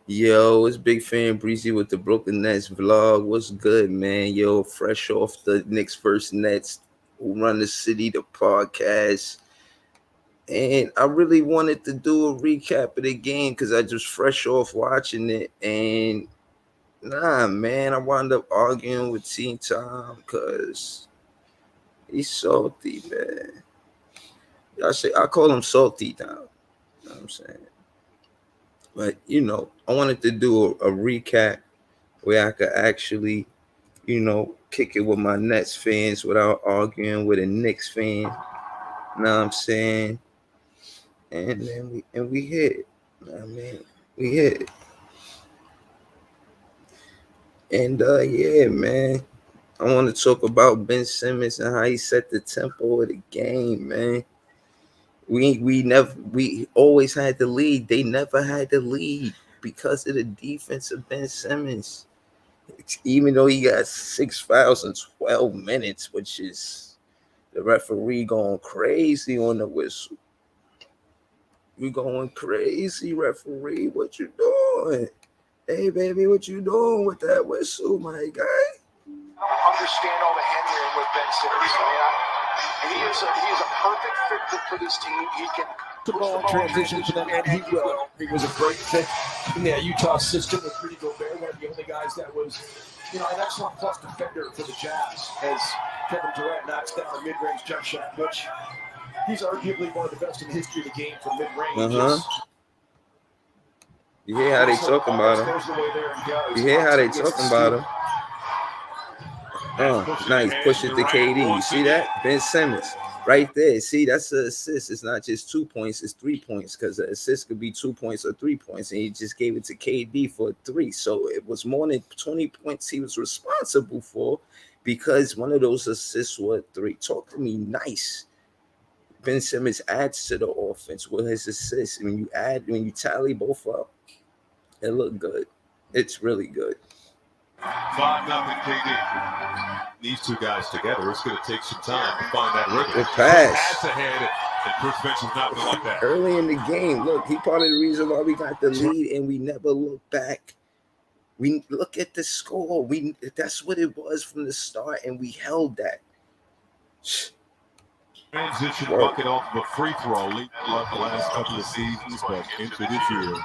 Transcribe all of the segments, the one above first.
Yo, it's Big Fan Breezy with the Brooklyn Nets vlog. What's good, man? Yo, fresh off the Knicks vs. Nets, who run the city, the podcast. And I really wanted to do a recap of the game because I just fresh off watching it. And man, I wound up arguing with Teen Tom because he's salty, man. I call him salty now. You know what I'm saying? But, I wanted to do a recap where I could actually kick it with my Nets fans without arguing with a Knicks fan. Know what I'm saying? And then we hit. I mean, we hit. And yeah, man. I want to talk about Ben Simmons and how he set the tempo of the game, man. We always had the lead. They never had the lead because of the defense of Ben Simmons. Even though he got 6 fouls in 12 minutes, which is the referee going crazy on the whistle. You going crazy, referee. What you doing? Hey, baby, what you doing with that whistle, my guy? I don't understand all the hammering with Ben Simmons. He is a perfect fit for this team. He can the ball transition to them, and he will. He was a great fit in that Utah system with Rudy Gobert, one of the only guys that was, an excellent plus defender for the Jazz, as Kevin Durant knocks down a mid-range jump shot, which he's arguably one of the best in the history of the game from mid-range. You hear how they talking about him? You hear how they talking about him? Nice. Push it to KD. You see that? Ben Simmons. Right there. See, that's an assist. It's not just 2 points, it's 3 points, because an assist could be 2 points or 3 points, and he just gave it to KD for 3. So it was more than 20 points he was responsible for, because one of those assists was 3. Talk to me nice. Ben Simmons adds to the offense with his assists. When you tally both up, it looked good. It's really good. 5-0 KD. These two guys together, it's going to take some time to find that rhythm. The pass. Pass ahead, and Chris Benson's not going to like that. Early in the game, look, he part of the reason why we got the lead, and we never look back. We look at the score. That's what it was from the start, and we held that. Transition bucket off of a free throw late the last couple of seasons, but into this year,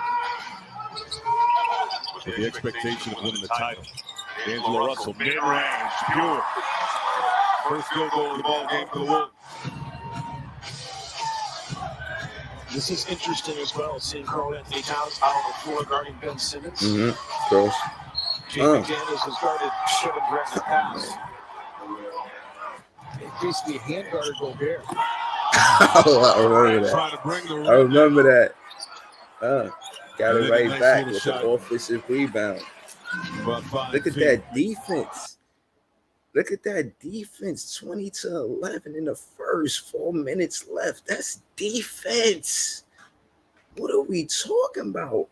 with the expectation of winning the title. D'Angelo Russell, mid-range, pure. First field goal of the ball game for the Wolves. This is interesting as well, seeing Karl-Anthony Towns out on the floor guarding Ben Simmons. Gross. Jake McDaniels has guarded Kevin Durant in the past. It basically hand guarded Gobert. I remember that. Got it right back with the offensive rebound. Look at that defense. Look at that defense. 20-11 in the first 4 minutes left. That's defense. What are we talking about?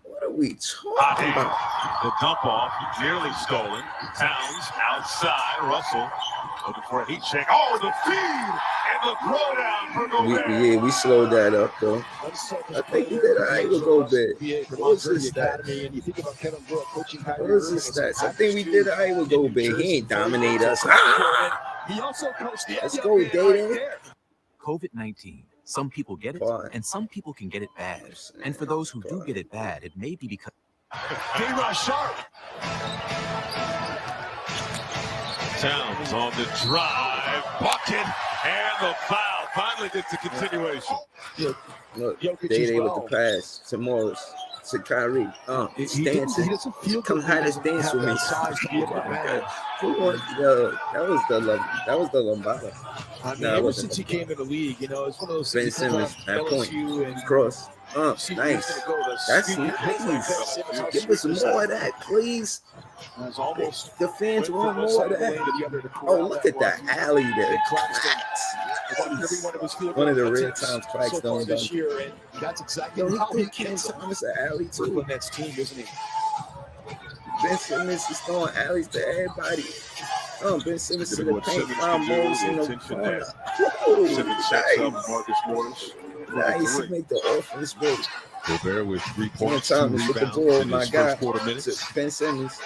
What are we talking about? The dump off, nearly stolen. Towns outside. Russell looking for a heat check. Oh, the feed and the throwdown for Gobert. We slowed that up, though. I think he did all right with Gobert. What was his stats? What was his stats? I think we did all right with Gobert. He ain't dominate us. Let's go, Dayton. COVID-19. Some people get it, and some people can get it bad. And for those who do get it bad, it may be because... Sharp. Towns on the drive, bucket, and the foul. Finally gets the continuation. Look, Day with the pass to Morris, to Kyrie. It's dancing. Come have this dance with me. That was the Lombardo. Ever since he came in the league, it's one of those Ben Simmons at point. Cross. Nice. That's nice. Give us more of that, please. The fans want more of that. Oh, look at that alley there. One of the rare times Clax don't dunk. He threw Ken Thomas an alley too. Ben Simmons is throwing alleys to everybody. Ben Simmons to the paint. Moles in the corner. Simmons sets up Marcus Morris. Nice, he make the offense work. Gobert with 3 Cam points, 2 Thomas with the rebounds ball, in my his guy. first quarter minutes. To Ben Simmons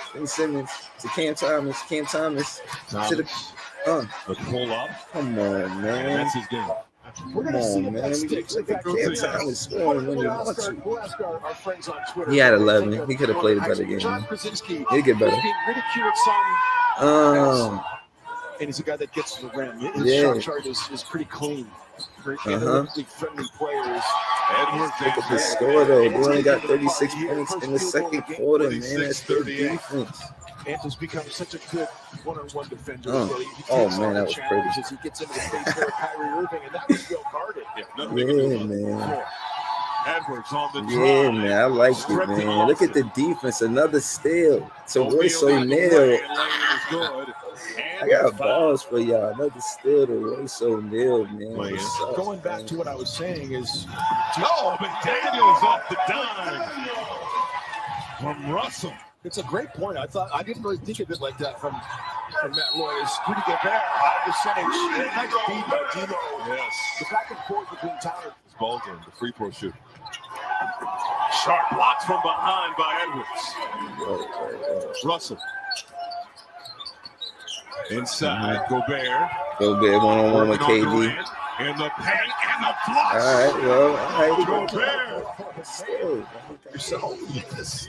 to Cam Thomas to the a pull up. Come on, man. And that's his game. We're going to see if that sticks. Look at Cam Thomas scoring when he wants to. We'll ask our friends on Twitter. He had 11. He could have played a better game. John Krasinski He'd get better. being ridiculed some. And he's a guy that gets to the rim. His shot chart is pretty clean. Very friendly players. Look at the score, though. They only got 36 points in the second quarter, man. That's their defense. Anthony's become such a good one-on-one defender. Man, that was pretty. He gets into the face there, Kyrie Irving, and that was well guarded. Man. Edwards on the drive. Man, I like it, man. Look at the defense. Another steal to Royce O'Neal. I got balls for y'all. Another steal to Royce O'Neal, man. Going back to what I was saying is... McDaniels off the dime from Russell. It's a great point. I didn't really think of it like that from Matt Loyce. Rudy Gobert, high percentage. Nice feed by Demo. Yes. The back and forth between Tyler. It's Baldwin, the free throw shoot. Sharp blocks from behind by Edwards. Russell. Inside, Gobert. Gobert one-on-one with KD. In the paint and the flush. All right. Gobert. Yourself. Yes.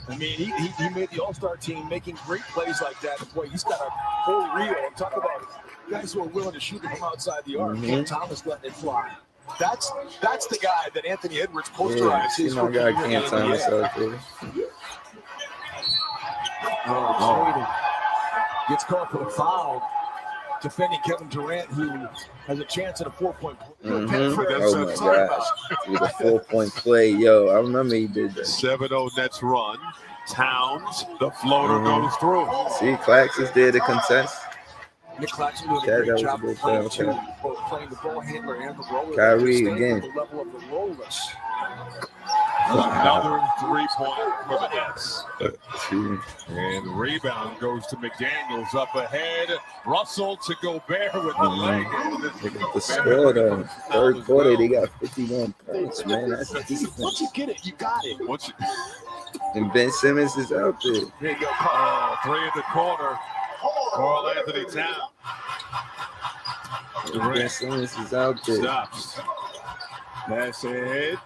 I mean, he made the All-Star team making great plays like that. Boy, he's got a whole reel. I'm talking about guys who are willing to shoot from outside the arc. Cam Thomas letting it fly. That's the guy that Anthony Edwards posterized. I got Cam Thomas out there. Gets called for the foul. Defending Kevin Durant, who has a chance at a 4-point play. Oh my gosh. With a 4-point play. Yo, I remember he did that. 7-0 Nets run. Towns, the floater goes through. See, Clax is there to contest. Nick Claxton doing a great job of playing the ball handler and the roller. Kyrie again. The level of the rollers. Another 3-point for the Nets. And rebound goes to McDaniels up ahead. Russell to Gobert with the leg. Look at the score, though. Third quarter, they got 51 points, man. That's defense. Once you get it, you got it. And Ben Simmons is out there. There you go. 3 in the corner. Carl Anthony Towns. Ben Simmons is out there. Stops. Pass ahead.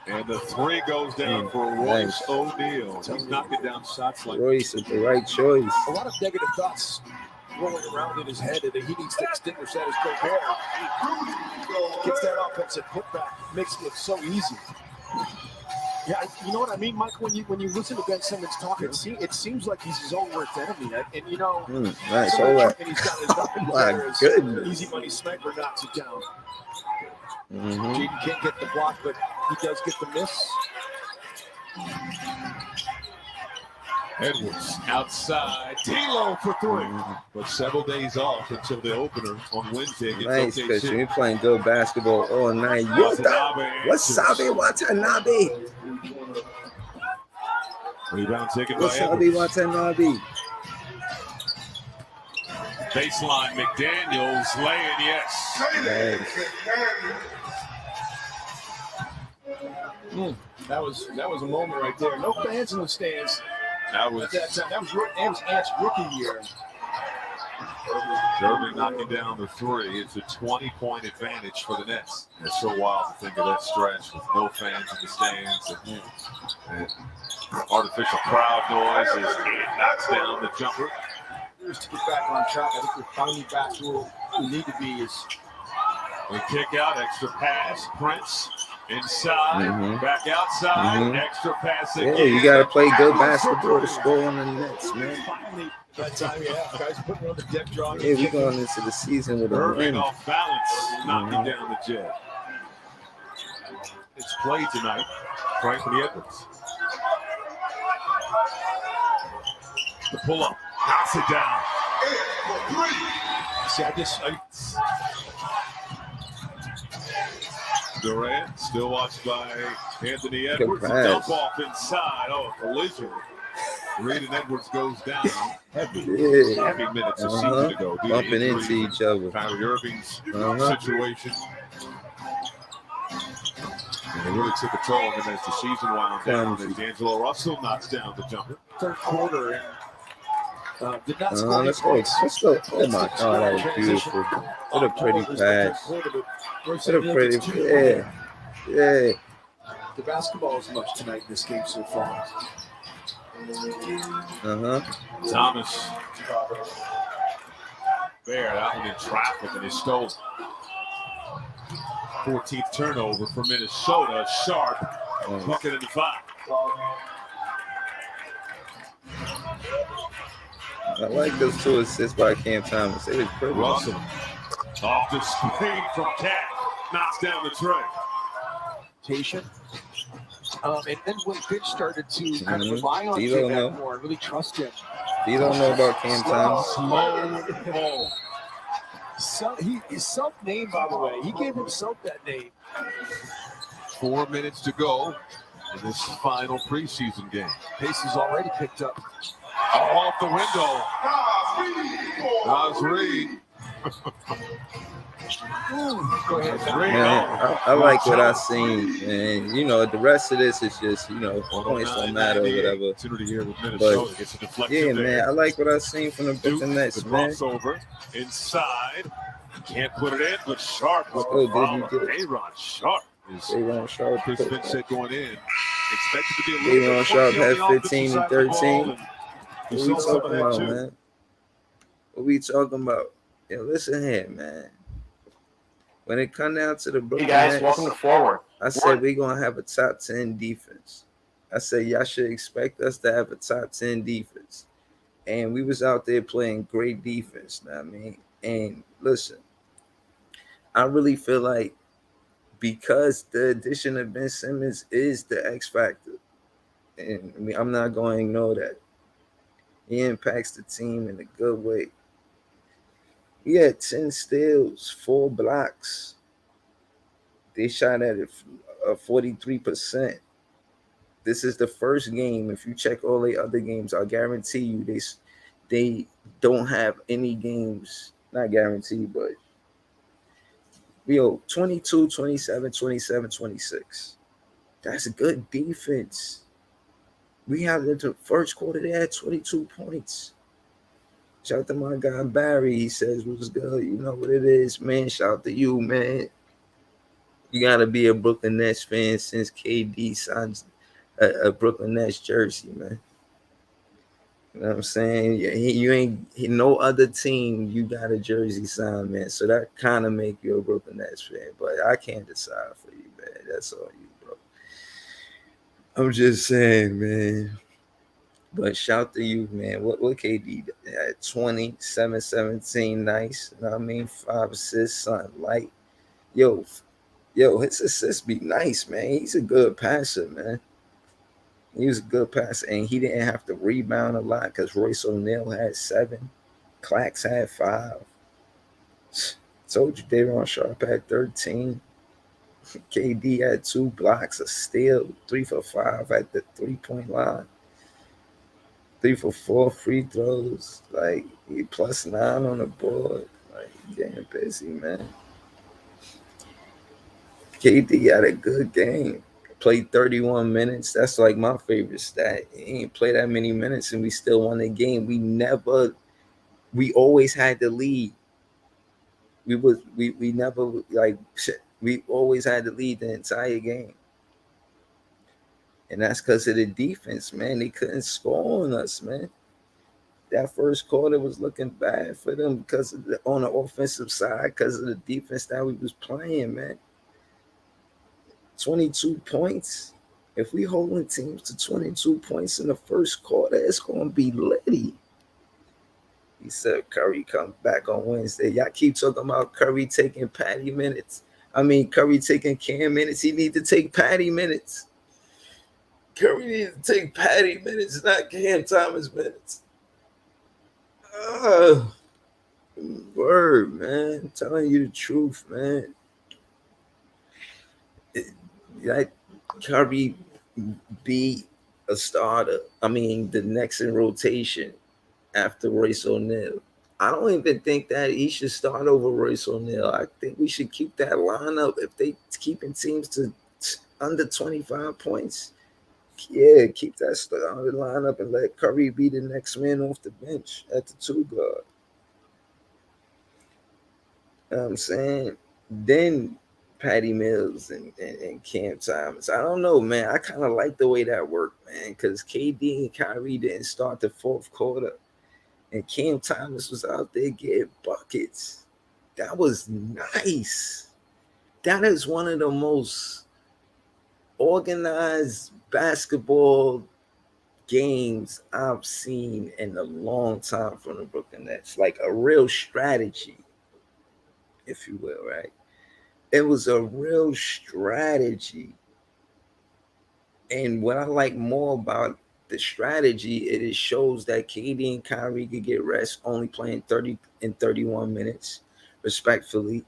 And the 3 goes down for Royce O'Neal. He's knocking down shots like Royce with the right choice. A lot of negative thoughts rolling around in his head that he needs to extinguish that as Gobert. Gets that offensive putback, makes it look so easy. Yeah, you know what I mean, Mike? When you listen to Ben Simmons talk, it seems like he's his own worst enemy. And you know, nice. Hold up. And he's got his weapon My goodness. Easy money sniper knocks it down. Jaden can't get the block, but he does get the miss. Edwards outside. D'Lo for 3. But several days off until the opener on Wednesday. Nice, because you're playing good basketball all night. Wasabi Watanabe. Rebound taken by Wasabi Watanabe. Baseline, McDaniels laying, yes. Nice. That was a moment right there. No fans in the stands. That was Ant's rookie year. Irving knocking down the 3. It's a 20-point advantage for the Nets. It's so wild to think of that stretch with no fans in the stands and artificial crowd noise as he knocks down the jumper. To get back on track, I think we're finally back to where we need to be. We kick out, extra pass, Prince inside, back outside, extra pass again. Yeah, you got to play good basketball to score on the Nets, man. Finally, that time, guys putting on the deck drawing. Yeah, we're going into the season with a Irving win. off balance, knocking down the Jet. It's played tonight, Franklin Edwards. The pull-up. Knocks it down. See, Durant still watched by Anthony Edwards. Dump off inside. Oh, collision. Reed and Edwards goes down. Heavy minutes a season ago. Bumping into each other. Kyrie Irving's situation. And it really took a toll on him as the season wound down. As D'Angelo Russell knocks down the jumper. Third quarter, and did not score Let's go. Let's go. Oh my God, that was beautiful. What a pretty pass. What a pretty, yeah. The basketball is much tonight in this game so far. Thomas. Bear out in traffic and he stole. 14th turnover for Minnesota. Sharp. Bucket in the 5. I like those 2 assists by Cam Thomas. It was pretty. Russell off the screen from Cat. Knocks down the tray. And then when Finch started to kind of rely on him more and really trust him. You don't know about Cam Thomas? His name, by the way. He gave himself that name. 4 minutes to go in this final preseason game. Pace has already picked up. Off the window. Nas Reed. Go ahead. Man, I like what I seen, and the rest of this is just points don't matter or whatever. But yeah, man, I like what I seen from the Brooklyn Nets, man. Crossover inside, can't put it in, but Sharp with Aaron Sharp is Chris Finch said going in. Expected to be a little Aaron Sharp had 15 and 13. What we talking about, man? What we talking about? Yo, listen here, man. When it come down to the Brooklyn Nets, welcome forward. I said we're going to have a top 10 defense. I said y'all should expect us to have a top 10 defense. And we was out there playing great defense, know what I mean? And listen, I really feel like because the addition of Ben Simmons is the X factor, and I'm not going to ignore that. He impacts the team in a good way. He had 10 steals, 4 blocks. They shot at it 43%. This is the first game. If you check all the other games, I guarantee you they don't have any games, not guaranteed, but 22, 27, 27, 26. That's a good defense. We have the first quarter, they had 22 points. Shout out to my guy Barry. He says, what's good? You know what it is, man. Shout out to you, man. You got to be a Brooklyn Nets fan since KD signs a Brooklyn Nets jersey, man. You know what I'm saying? You ain't no other team you got a jersey signed, man. So that kind of make you a Brooklyn Nets fan. But I can't decide for you, man. That's all you, bro. I'm just saying, man. But shout to you, man. What KD at 27, 17, nice. You know what I mean? 5 assists, something light. Yo, his assists be nice, man. He's a good passer, man. He was a good passer, and he didn't have to rebound a lot because Royce O'Neal had 7. Clax had 5. Told you Daron Sharp had 13. KD had 2 blocks, a steal, 3 for 5 at the 3-point line. 3 for 4 free throws, like he +9 on the board. Like getting busy, man. KD had a good game. Played 31 minutes. That's like my favorite stat. He ain't play that many minutes and we still won the game. We always had the lead. We always had the lead the entire game. And that's because of the defense, man. They couldn't score on us, man. That first quarter was looking bad for them because on the offensive side, because of the defense that we was playing, man. 22 points. If we holding teams to 22 points in the first quarter, it's going to be litty. He said Curry comes back on Wednesday. Y'all keep talking about Curry taking Patty minutes. Curry taking Cam minutes. He need to take Patty minutes. Curry needs to take Patty minutes, not Cam Thomas minutes. Word, man. I'm telling you the truth, man. Like Curry be a starter. The next in rotation after Royce O'Neal. I don't even think that he should start over Royce O'Neal. I think we should keep that lineup if they keeping teams to under 25 points. Yeah, keep that starting lineup and let Curry be the next man off the bench at the 2 guard. You know what I'm saying? Then Patty Mills and Cam Thomas. I don't know, man. I kind of like the way that worked, man, because KD and Kyrie didn't start the fourth quarter, and Cam Thomas was out there getting buckets. That was nice. That is one of the most organized basketball games I've seen in a long time from the Brooklyn Nets. Like a real strategy, if you will, right? It was a real strategy. And what I like more about the strategy, it shows that KD and Kyrie could get rest, only playing 30 and 31 minutes, respectfully.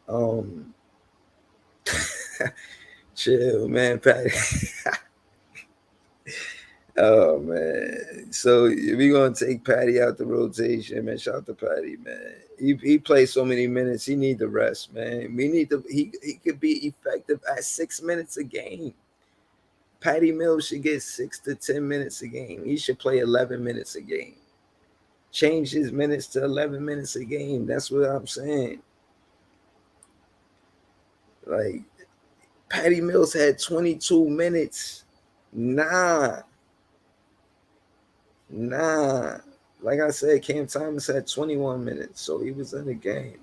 Um, chill, man, Patty. Oh man. So we're gonna take Patty out the rotation, man. Shout out to Patty, man. He plays so many minutes. He need the rest, man. We need to he could be effective at 6 minutes a game. Patty Mills should get 6 to 10 minutes a game. He should play 11 minutes a game. Change his minutes to 11 minutes a game. That's what I'm saying. Like Patty Mills had 22 minutes. Nah. Like I said, Cam Thomas had 21 minutes, so he was in the game.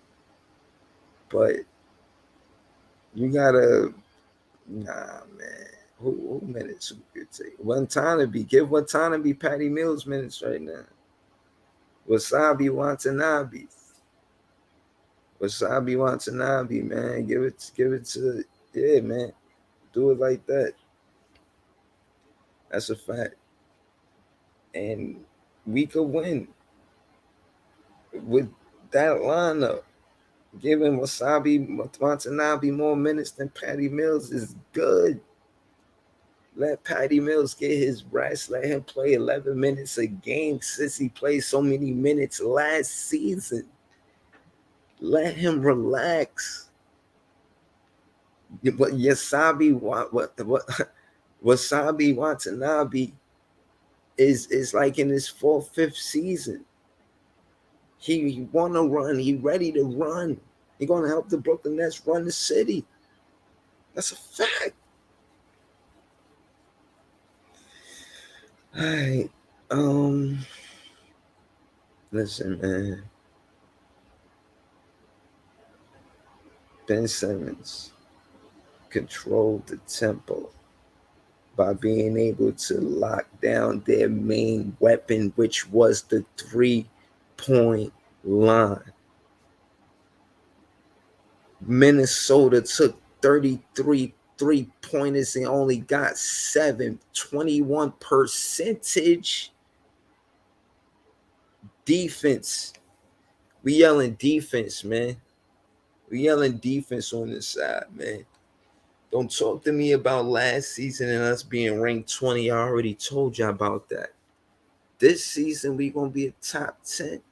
But you gotta, man. Who minutes who could take? Give Watanabe Patty Mills minutes right now. Wasabi Watanabe, man. Give it to, yeah, man. Do it like that. That's a fact. And we could win with that lineup. Giving Watanabe more minutes than Patty Mills is good. Let Patty Mills get his rest. Let him play 11 minutes a game since he played so many minutes last season. Let him relax. But Wasabi Watanabe is like in his fourth, fifth season. He want to run. He ready to run. He going to help the Brooklyn Nets run the city. That's a fact. All right. Listen, man. Ben Simmons controlled the tempo by being able to lock down their main weapon, which was the 3-point line. Minnesota took 33 3-pointers and only got 7, 21%. Defense. We yelling defense, man. We yelling defense on this side, man. Don't talk to me about last season and us being ranked 20. I already told you about that. This season, we going to be a top 10.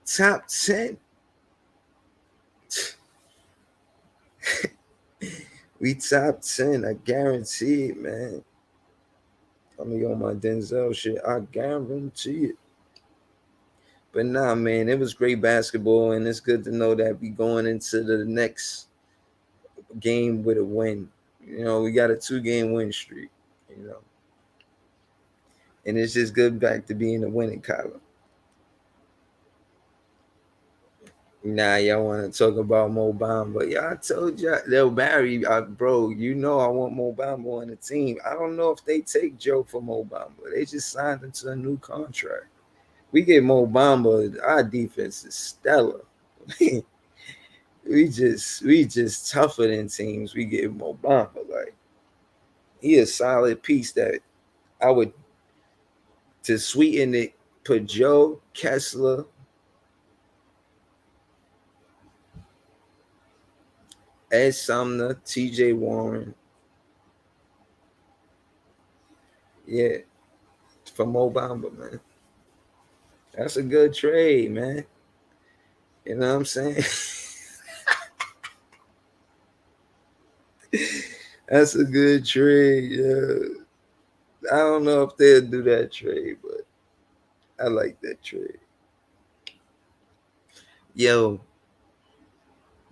Top 10. We top 10. I guarantee it, man. I'm on my Denzel shit. I guarantee it. But nah, man, it was great basketball, and it's good to know that we going into the next game with a win. You know, we got a 2-game win streak, you know. And it's just good back to being a winning column. Nah, y'all want to talk about Mo Bamba. Yeah, I told y'all, they'll Barry, bro, you know I want Mo Bamba on the team. I don't know if they take Joe for Mo Bamba. They just signed him to a new contract. We get Mo Bamba, our defense is stellar. we just tougher than teams. We get Mo Bamba. Like, he a solid piece that I would, to sweeten it, put Joe, Kessler, Ed Sumner, TJ Warren. Yeah, for Mo Bamba, man. That's a good trade, man. You know what I'm saying? That's a good trade. Yeah. I don't know if they'll do that trade, but I like that trade. Yo,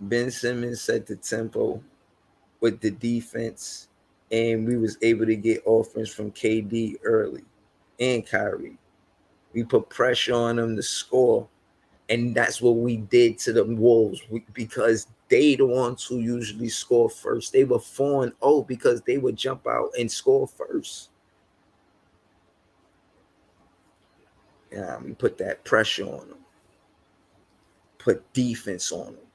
Ben Simmons set the tempo with the defense, and we was able to get offense from KD early and Kyrie. We put pressure on them to score, and that's what we did to the Wolves because they the ones who usually score first. They were 4-0 because they would jump out and score first. Yeah, we put that pressure on them. Put defense on them.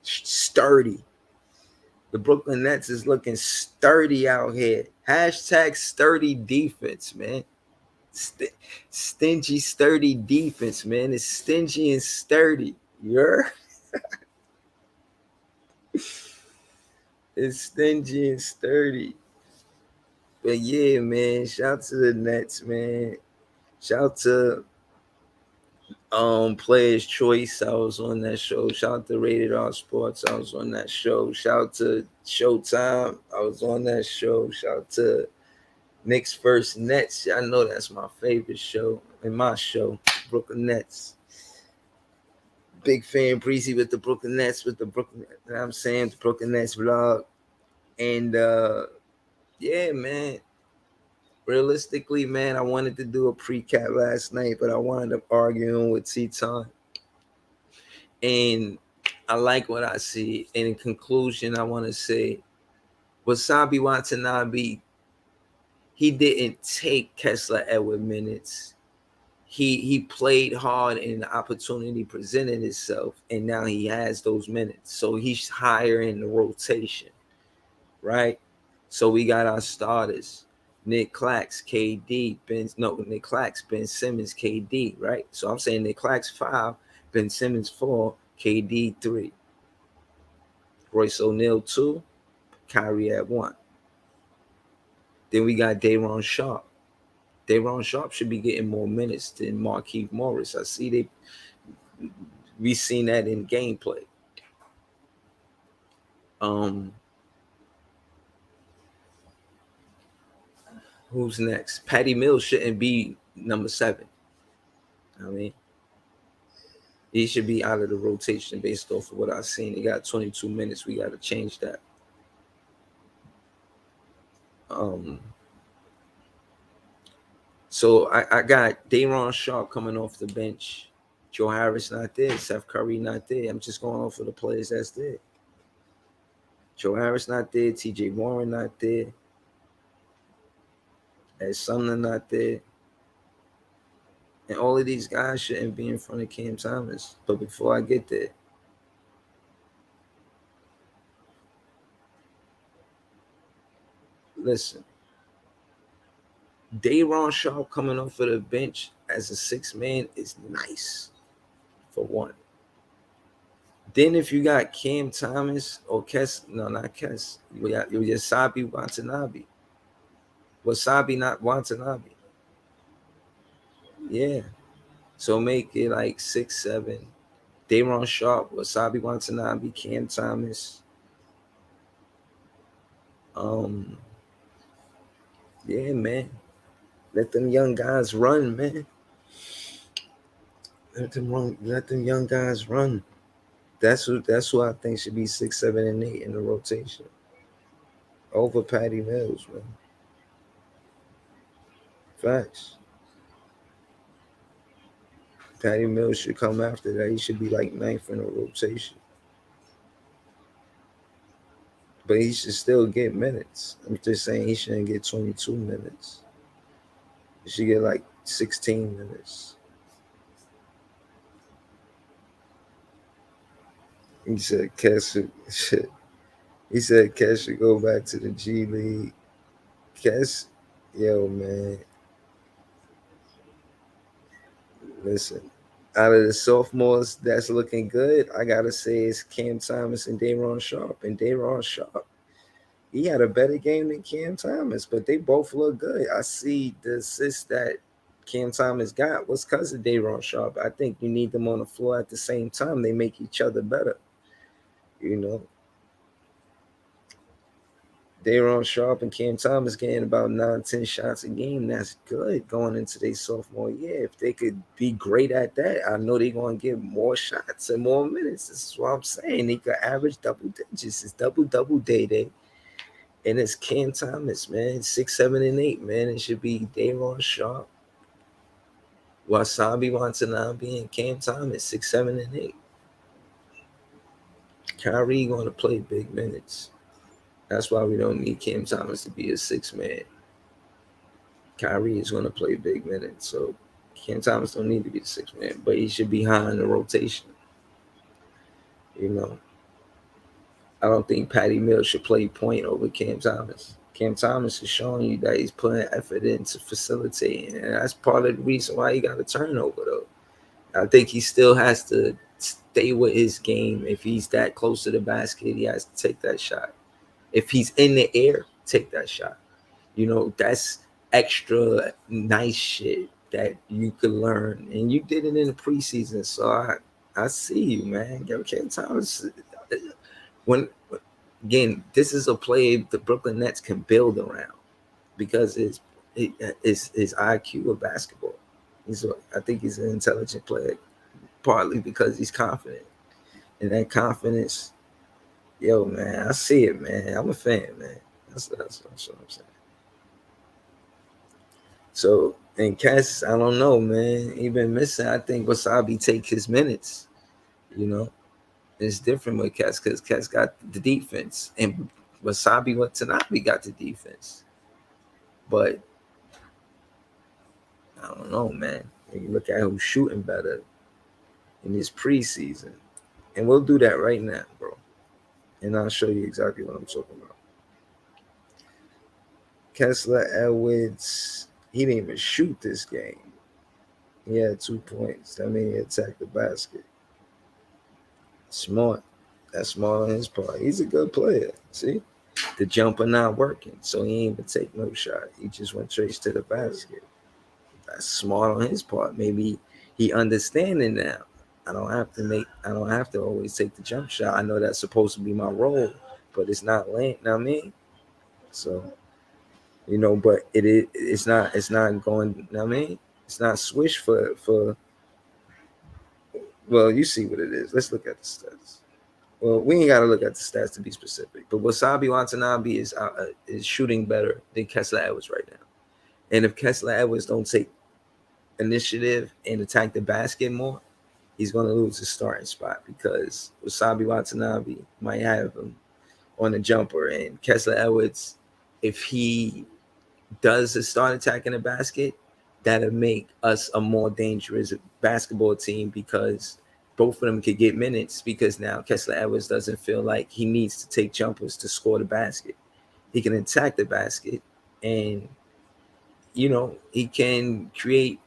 Sturdy. The Brooklyn Nets is looking sturdy out here. Hashtag sturdy defense, man. Stingy, sturdy defense, man. It's stingy and sturdy. You're it's stingy and sturdy. But yeah, man. Shout to the Nets, man. Shout to Players Choice. I was on that show. Shout out to Rated R Sports. I was on that show. Shout out to Showtime. I was on that show. Shout out to Knicks vs. Nets. I know that's my favorite show. And my show, Brooklyn Nets. Big fan Breezy with the Brooklyn Nets, with the Brooklyn, you know what I'm saying, the Brooklyn Nets vlog. And yeah, man. Realistically, man, I wanted to do a pre-cat last night, but I wound up arguing with T-Ton. And I like what I see. And in conclusion, I want to say Wasabi Watanabe, he didn't take Kessler Edward minutes. He played hard and the opportunity presented itself, and now he has those minutes. So he's higher in the rotation, right? So we got our starters. Nick Clax, KD, Nick Clax, Ben Simmons, KD, right? So I'm saying Nick Clax 5, Ben Simmons 4, KD 3. Royce O'Neal 2, Kyrie at 1. Then we got Day'Ron Sharpe. Day'Ron Sharpe should be getting more minutes than Markieff Morris. I see we seen that in gameplay. Who's next? Patty Mills shouldn't be number 7. I mean, he should be out of the rotation based off of what I've seen. He got 22 minutes. We got to change that. So I got Day'Ron Sharpe coming off the bench. Joe Harris not there. Seth Curry not there. I'm just going off of the players that's there. Joe Harris not there. TJ Warren not there. Ed Sumner not there. And all of these guys shouldn't be in front of Cam Thomas. But before I get there, listen. Day'Ron Sharpe coming off of the bench as a 6th man is nice, for one. Then if you got Cam Thomas or not Kess, you got Wasabi Watanabe. Wasabi, not Watanabe. Yeah. So make it like 6, 7. Day'Ron Sharpe, Wasabi Watanabe, Cam Thomas. Yeah, man. Let them young guys run, man. Let them young guys run. That's who I think should be 6, 7, and 8 in the rotation. Over Patty Mills, man. Facts. Patty Mills should come after that. He should be like 9th in the rotation. But he should still get minutes. I'm just saying he shouldn't get 22 minutes. He should get like 16 minutes. He said Cash should go back to the G League. Cash, yo, man. Listen, out of the sophomores that's looking good, I gotta say it's Cam Thomas and Day'Ron Sharpe. And Day'Ron Sharpe, he had a better game than Cam Thomas, but they both look good. I see the assist that Cam Thomas got was because of Day'Ron Sharpe. I think you need them on the floor at the same time. They make each other better. You know. Daron Sharp and Cam Thomas getting about 9-10 shots a game. That's good going into their sophomore year. If they could be great at that, I know they're going to get more shots and more minutes. This is what I'm saying. They could average double digits. It's double day. And it's Cam Thomas, man. 6, 7, and 8, man. It should be Daron Sharp, Wasabi Watanabe, and Cam Thomas, 6, 7, and 8. Kyrie going to play big minutes. That's why we don't need Cam Thomas to be a 6-man. Kyrie is going to play big minutes, so Cam Thomas don't need to be the 6-man, but he should be high in the rotation. You know, I don't think Patty Mills should play point over Cam Thomas. Cam Thomas is showing you that he's putting effort into facilitating, and that's part of the reason why he got a turnover, though. I think he still has to stay with his game. If he's that close to the basket, he has to take that shot. If he's in the air, take that shot. You know, that's extra nice shit that you could learn. And you did it in the preseason. So I see you, man. Cam Thomas, again, this is a play the Brooklyn Nets can build around because it's IQ of basketball. I think he's an intelligent player, partly because he's confident. And that confidence, yo, man, I see it, man. I'm a fan, man. That's what I'm saying. So, and Cass, I don't know, man. He been missing. I think Wasabi take his minutes. You know, it's different with Cass because Cass got the defense, and Wasabi Watanabe got the defense. But I don't know, man. When you look at who's shooting better in this preseason, and we'll do that right now, bro. And I'll show you exactly what I'm talking about. Kessler Edwards, he didn't even shoot this game. He had 2 points. That means he attacked the basket. Smart. That's smart on his part. He's a good player. See? The jumper not working, so he ain't even take no shot. He just went straight to the basket. That's smart on his part. Maybe he understanding now. I don't have to always take the jump shot. I know that's supposed to be my role, but it's not late. Know what I mean? So, you know, but it's not going, know what I mean? It's not swish for well, you see what it is. Let's look at the stats. Well, we ain't got to look at the stats to be specific, but Wasabi Watanabe is shooting better than Kessler Edwards right now. And if Kessler Edwards don't take initiative and attack the basket more, he's going to lose his starting spot because Wasabi Watanabe might have him on the jumper. And Kessler Edwards, if he does start attacking the basket, that'll make us a more dangerous basketball team because both of them could get minutes because now Kessler Edwards doesn't feel like he needs to take jumpers to score the basket. He can attack the basket and, you know, he can create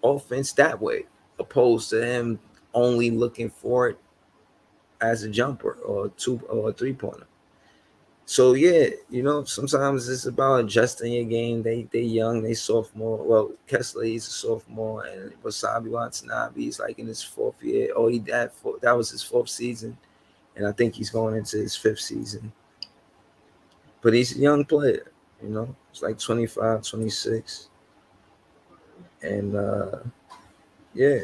offense that way, opposed to him only looking for it as a jumper or a 3-pointer. So yeah, you know, sometimes it's about adjusting your game. They young, they sophomore. Well, Kessler, he's a sophomore, and Wasabi Watanabe, he's like in his 4th year. Oh, that was his 4th season, and I think he's going into his 5th season. But he's a young player, you know. It's like 25, 26. And yeah.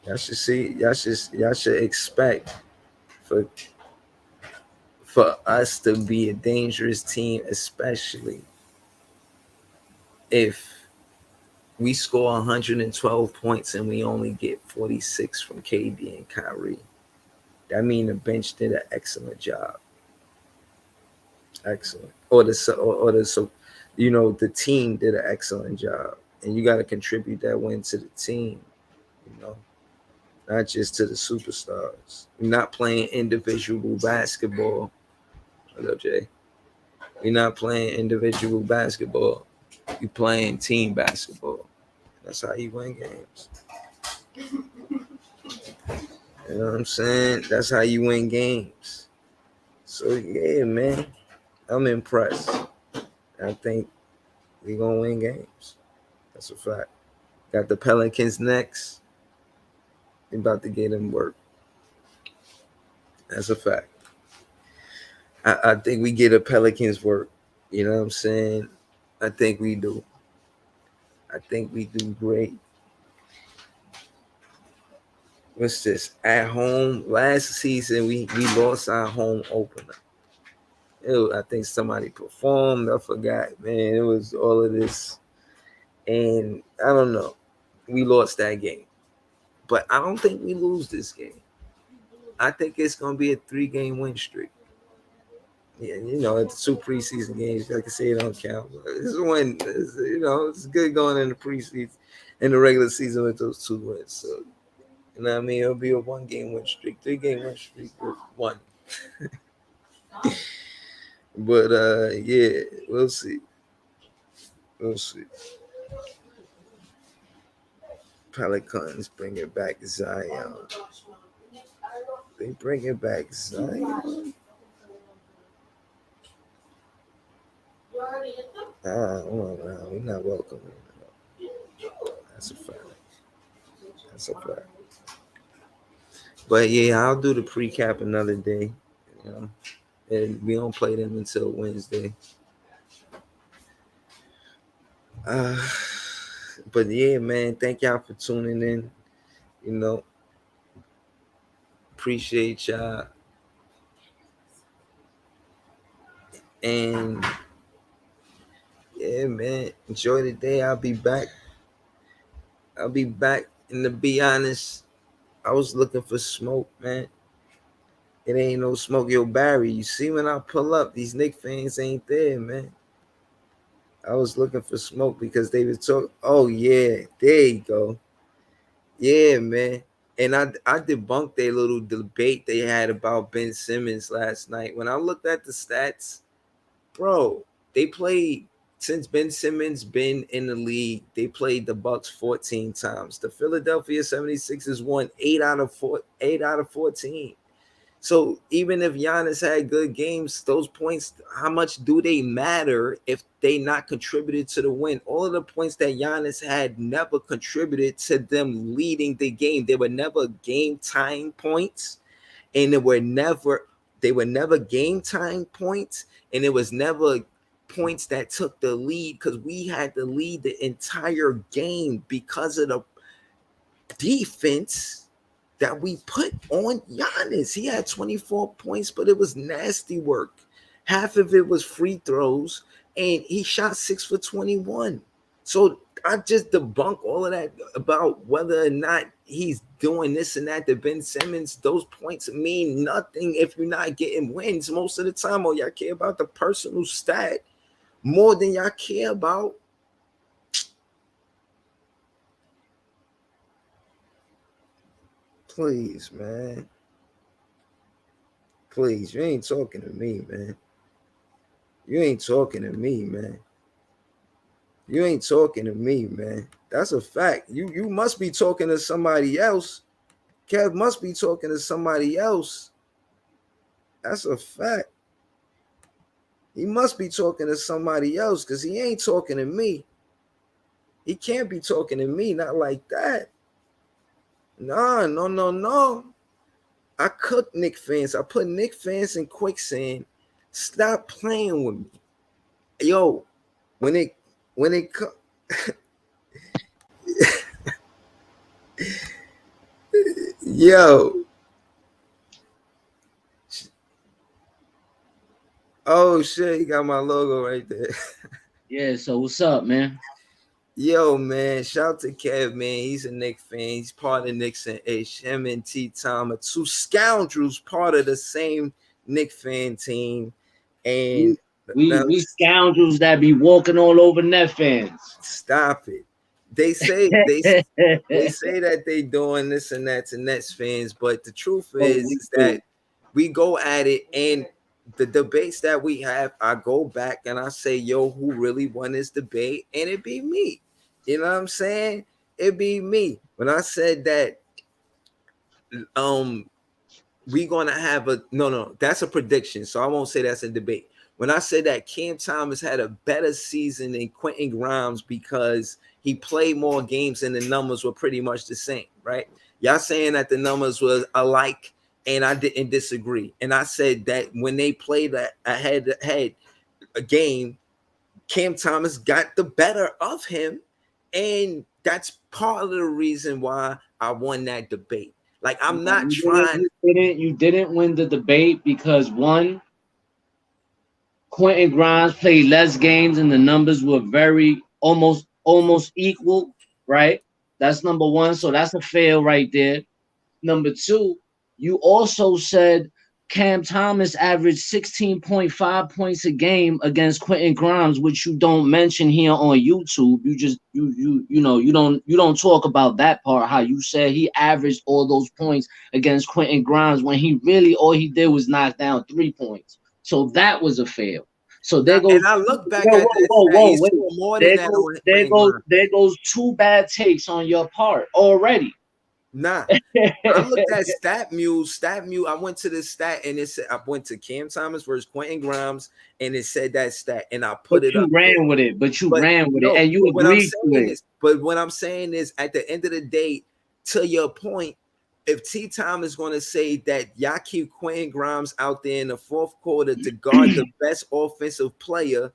Y'all should expect for us to be a dangerous team, especially if we score 112 points and we only get 46 from KD and Kyrie. That means the bench did an excellent job. Excellent. So you know, the team did an excellent job. And you got to contribute that win to the team, you know, not just to the superstars. We're not playing individual basketball. What up, Jay? We're not playing individual basketball. You're playing team basketball. That's how you win games. You know what I'm saying? That's how you win games. So, yeah, man, I'm impressed. I think we're going to win games. That's a fact. Got the Pelicans next. We're about to get them work. That's a fact. I think we get a Pelicans work. You know what I'm saying? I think we do. I think we do great. What's this? At home, last season we lost our home opener. I think somebody performed. I forgot, man. It was all of this, and I don't know. We lost that game, but I don't think we lose this game. I think it's gonna be a 3-game win streak. Yeah, it's 2 preseason games. Like I say, it don't count. But it's a win. It's good going in the preseason, in the regular season with those 2 wins. So, you know what I mean? It'll be a 1-game win streak, 3-game win streak with 1. But yeah, we'll see. We'll see. Pelicans bringing back Zion. They bringing back Zion. We're not welcome. That's a fact. That's a fact. But yeah, I'll do the pre-cap another day. And we don't play them until Wednesday. But yeah, man, thank y'all for tuning in. Appreciate y'all. And yeah, man, enjoy the day. I'll be back. And to be honest, I was looking for smoke, man. It ain't no smoke. Yo, Barry, you see when I pull up, these Knicks fans ain't there, man. I was looking for smoke because they were talking. Oh, yeah, there you go. Yeah, man. And I debunked their little debate they had about Ben Simmons last night. When I looked at the stats, bro, they played, since Ben Simmons been in the league, they played the Bucks 14 times. The Philadelphia 76ers won 8 out of 14. So even if Giannis had good games, those points, how much do they matter if they not contributed to the win? All of the points that Giannis had never contributed to them leading the game. They were never game time points, and they were never game time points, and it was never points that took the lead, because we had to lead the entire game because of the defense that we put on Giannis. He had 24 points, but it was nasty work. Half of it was free throws, and he shot 6 for 21. So I just debunk all of that about whether or not he's doing this and that to Ben Simmons. Those points mean nothing if you're not getting wins most of the time. Or y'all care about the personal stat more than y'all care about please, man. Please, you ain't talking to me, man. You ain't talking to me, man. You ain't talking to me, man. That's a fact. You must be talking to somebody else. Kev must be talking to somebody else. That's a fact. He must be talking to somebody else, because he ain't talking to me. He can't be talking to me, not like that. Nah, no. I cook Knicks fans. I put Knicks fans in quicksand. Stop playing with me. Yo, when it yo. Oh shit, you got my logo right there. Yeah, so what's up, man? Yo, man, shout out to Kev, man. He's a Knicks fan. He's part of Knicks and H. Him and T Tom are 2 scoundrels, part of the same Knicks fan team. And we scoundrels that be walking all over Net fans. Stop it. They say that they doing this and that to Nets fans, but the truth is that we go at it, and the debates that we have, I go back and I say, yo, who really won this debate? And it be me. You know what I'm saying? It be me. When I said that we gonna have no, that's a prediction. So I won't say that's a debate. When I said that Cam Thomas had a better season than Quentin Grimes because he played more games and the numbers were pretty much the same, right? Y'all saying that the numbers were alike. and I didn't disagree. And I said that when they played a head-to-head a game, Cam Thomas got the better of him, and that's part of the reason why I won that debate. Like, I'm not trying. You didn't win the debate because one, Quentin Grimes played less games and the numbers were very almost equal, right? That's number one. So that's a fail right there. Number two, you also said Cam Thomas averaged 16.5 points a game against Quentin Grimes, which you don't mention here on YouTube. You just you don't talk about that part, how you said he averaged all those points against Quentin Grimes when he really all he did was knock down 3 points. So that was a fail. So there goes. And I look back at that. Wait. More than there goes 2 bad takes on your part already. Nah, I looked at StatMule. I went to the stat and it said I went to Cam Thomas versus Quentin Grimes, and it said that stat, and I put it up. You ran with it, and you agreed to it. But what I'm saying is, at the end of the day, to your point, if T-Tom is going to say that y'all keep Quentin Grimes out there in the fourth quarter to guard the best offensive player,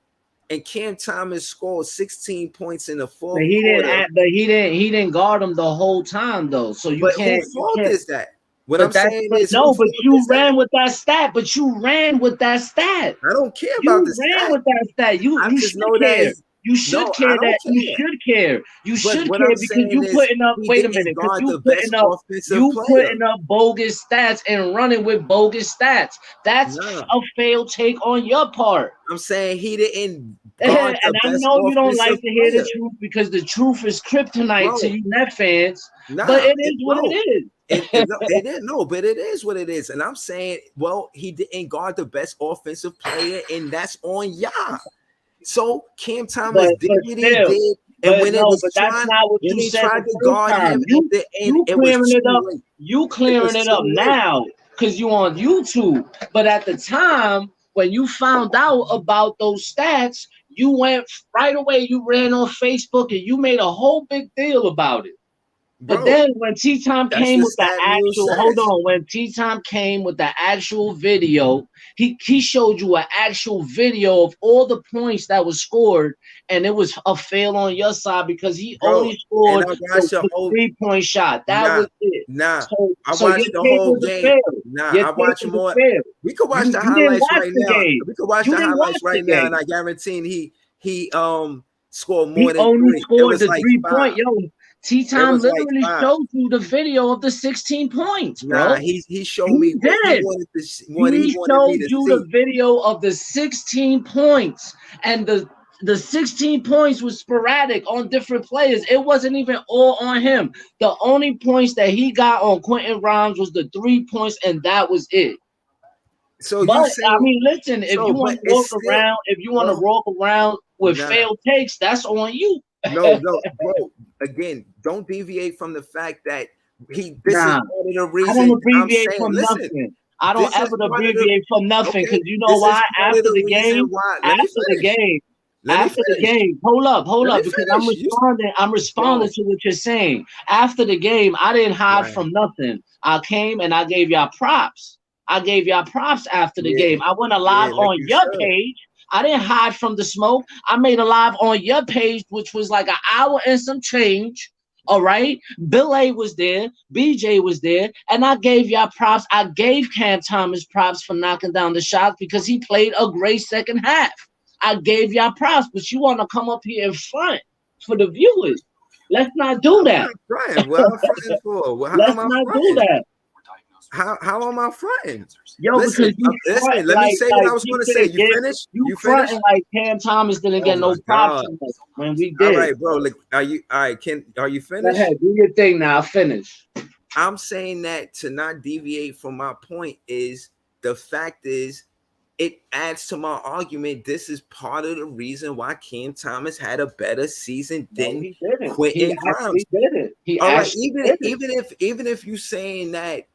and Cam Thomas scored 16 points in the fourth quarter. He didn't guard him the whole time though. So you can't. Whose fault is that? What I'm saying is, you ran with that stat. But you ran with that stat. I don't care about the stat. You ran with that stat. You should care. You should care that you should care. You should care because you putting up. Wait a minute. You putting up bogus stats and running with bogus stats. That's a failed take on your part. I'm saying he didn't. And I know you don't like to hear the truth because the truth is kryptonite to you Net fans. But it is what it is. It is but it is what it is. And I'm saying, well, he didn't guard the best offensive player, and that's on y'all. So Cam Thomas did what he did, and when it was that's not what you said. Tried to guard him at the end, you clearing it up now because you on YouTube. But at the time when you found out about those stats, you went right away. You ran on Facebook and you made a whole big deal about it. But then when T-Tom came with the actual, when T-Tom came with the actual video, he showed you an actual video of all the points that was scored, and it was a fail on your side because he only scored a 3-point shot. That was it. I watched the whole game. I watched more. We could watch the highlights right now. We could watch the highlights right now, and I guarantee he scored more than only 3. Scored the 3-point. T-Tom literally showed you the video of the 16 points, bro. He showed me what he wanted to see. He showed you the video of the 16 points, and the 16 points was sporadic on different players. It wasn't even all on him. The only points that he got on Quentin Grimes was the 3 points, and that was it. So listen, if you want to walk around with failed takes, that's on you. No, bro. Again, don't deviate from the fact that this is part of the reason. I don't abbreviate from nothing. I don't ever abbreviate from nothing because you know why? After the game, hold up, because I'm responding to what you're saying. After the game, I didn't hide from nothing. I came and I gave y'all props. After the game. I went live on your page. I didn't hide from the smoke. I made a live on your page, which was like an hour and some change. All right. Bill A was there. BJ was there. And I gave y'all props. I gave Cam Thomas props for knocking down the shots because he played a great second half. I gave y'all props, but you want to come up here in front for the viewers. Let's not do that. What am I fronting for? Let's not do that. How am I fronting? Listen, let me say what I was going to say. You finished? You finished? Like Cam Thomas didn't get no props when we did. All right, bro. Are you finished? Go ahead, do your thing now. Finish. I'm saying that to not deviate from my point is the fact is it adds to my argument. This is part of the reason why Cam Thomas had a better season than Quentin Grimes. Even if you saying that,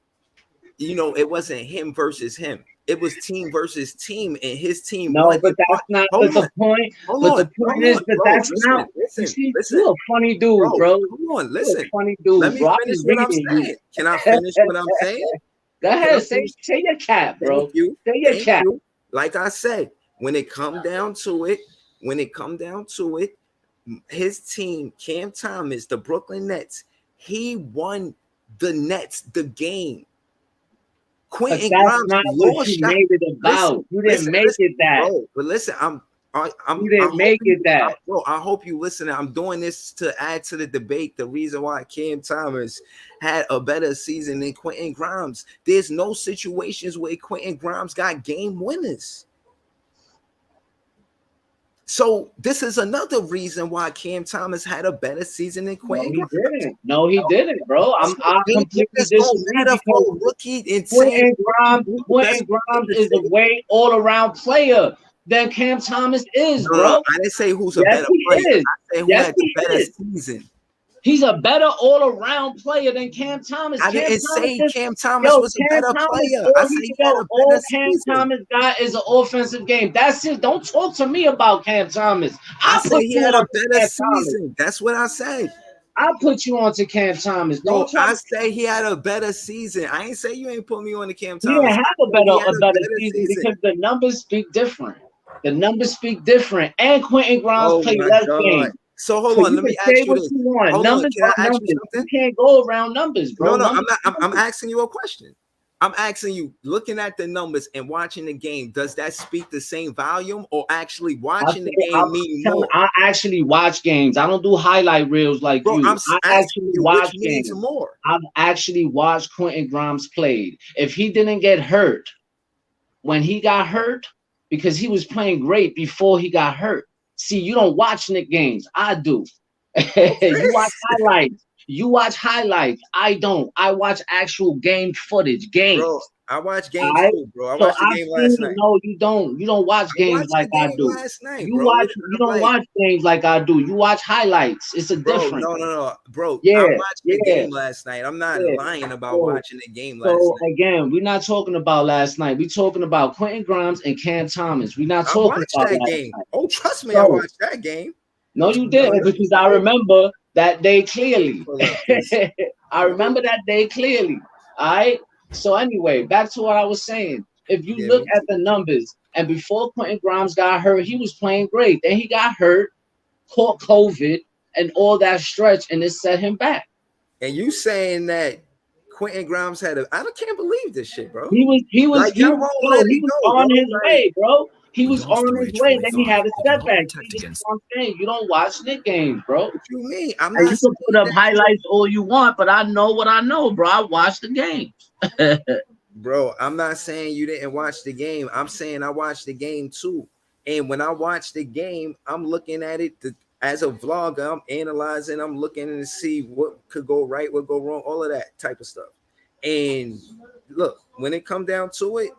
it wasn't him versus him. It was team versus team, and his team. No, but that's not the point. The point is that that's not. You're a funny dude, bro. Come on, listen. Funny dude. Let me finish what I'm saying. Can I finish what I'm saying? Go ahead, say your cap, bro. Thank you. Say your cap. You. Like I said, when it come down to it, his team, Cam Thomas, the Brooklyn Nets, he won the Nets the game. Quentin That's Grimes not what you made it about. You didn't make it that. Bro, but listen, you didn't make it that. Bro, I hope you listen. I'm doing this to add to the debate. The reason why Cam Thomas had a better season than Quentin Grimes. There's no situations where Quentin Grimes got game winners. So this is another reason why Cam Thomas had a better season than Quentin Grimes. No, he didn't, bro. I completely disagree because Quentin Grimes is a way all-around player than Cam Thomas is, bro. I didn't say who's a better player. I said who had the better season. He's a better all-around player than Cam Thomas. I didn't say Cam Thomas was a better player. I said he had a better Cam Thomas got is an offensive game. That's it. Don't talk to me about Cam Thomas. I said he had a better season. That's what I said. I put you on to Cam Thomas. No, I say he had a better season. I ain't say you ain't put me on to Cam Thomas. He didn't have a better season because the numbers speak different. The numbers speak different. And Quentin Grimes played less games. So hold on, let me ask you this. Numbers are numbers. You can't go around numbers, bro. No, I'm asking you a question. I'm asking you, looking at the numbers and watching the game, does that speak the same volume, or actually watching the game mean more? I actually watch games. I don't do highlight reels like you. I actually watch games. More. I've actually watched Quentin Grimes played. If he didn't get hurt, when he got hurt, because he was playing great before he got hurt. See, you don't watch Knicks games. I do. You watch highlights. I don't. I watch actual game footage. Games. Bro, I watch games too, bro. I watched the game last night. No, you don't. You don't watch games like I do. You don't watch games like I do. You watch highlights. It's a difference. No. Bro, I watched the game last night. I'm not lying about watching the game last night. So again, we're not talking about last night. We're talking about Quentin Grimes and Cam Thomas. We're not talking about that game. Oh, trust me, I watched that game. No, you didn't, because I remember that day clearly. I remember that day clearly. All right. So anyway, back to what I was saying. If you look at the numbers, and before Quentin Grimes got hurt, he was playing great. Then he got hurt, caught COVID, and all that stretch, and it set him back. And you saying that Quentin Grimes had I can't believe this shit, bro. He was on his way, bro. He was on his way. Then he had a setback. You don't watch Knicks games, bro. What you mean? I'm not. You can put up highlights all you want, but I know what I know, bro. I watch the games. Bro, I'm not saying you didn't watch the game. I'm saying I watched the game too. And when I watch the game, I'm looking at it as a vlogger. I'm analyzing. I'm looking to see what could go right, what go wrong, all of that type of stuff. And look, when it come down to it,